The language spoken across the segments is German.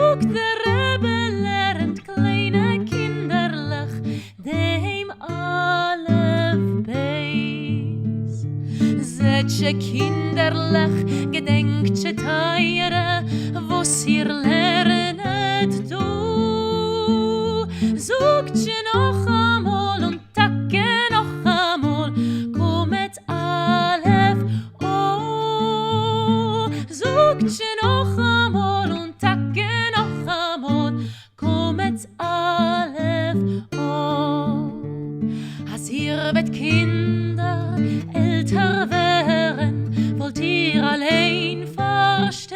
Zoekt de Rebbe lernt kleine kinderlich dem Alef Beis. Zetje kinderlich gedenkje teire, was ihr lernet du. Zoekt je noch einmal und tacke noch einmal, kommet Alef O. Zoekt je noch einmal und tacke noch einmal, kommet Alef O. Als ihr wird Kinder älter wären, wollt ihr allein verstehen,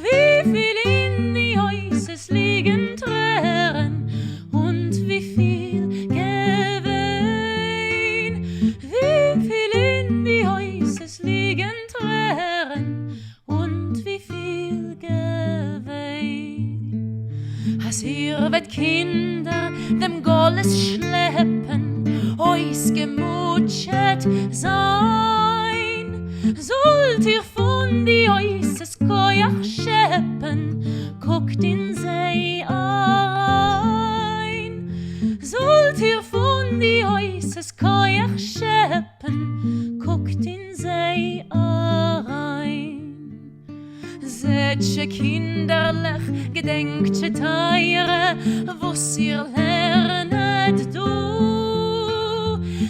wie viel in die Häuses liegen Tränen und wie viel Gewinn. Wie viel in die Häuses liegen Tränen und wie viel Gewinn. Als ihr wird Kinder dem Golles schleppen, euch gemutschet sein, sollt ihr von die Häuses Koyach scheppen, guckt in sie ein. Sollt ihr von die Häuses Koyach scheppen, guckt in sie ein. Zetje kinderlich gedenkje teire, was ihr lernet du.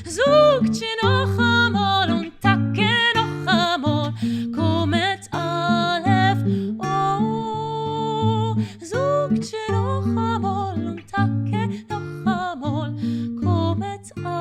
Zoekt je noch einmal und tacke noch einmal, kommet Alef O. Zoekt je noch einmal und tacke noch einmal, kommet Alef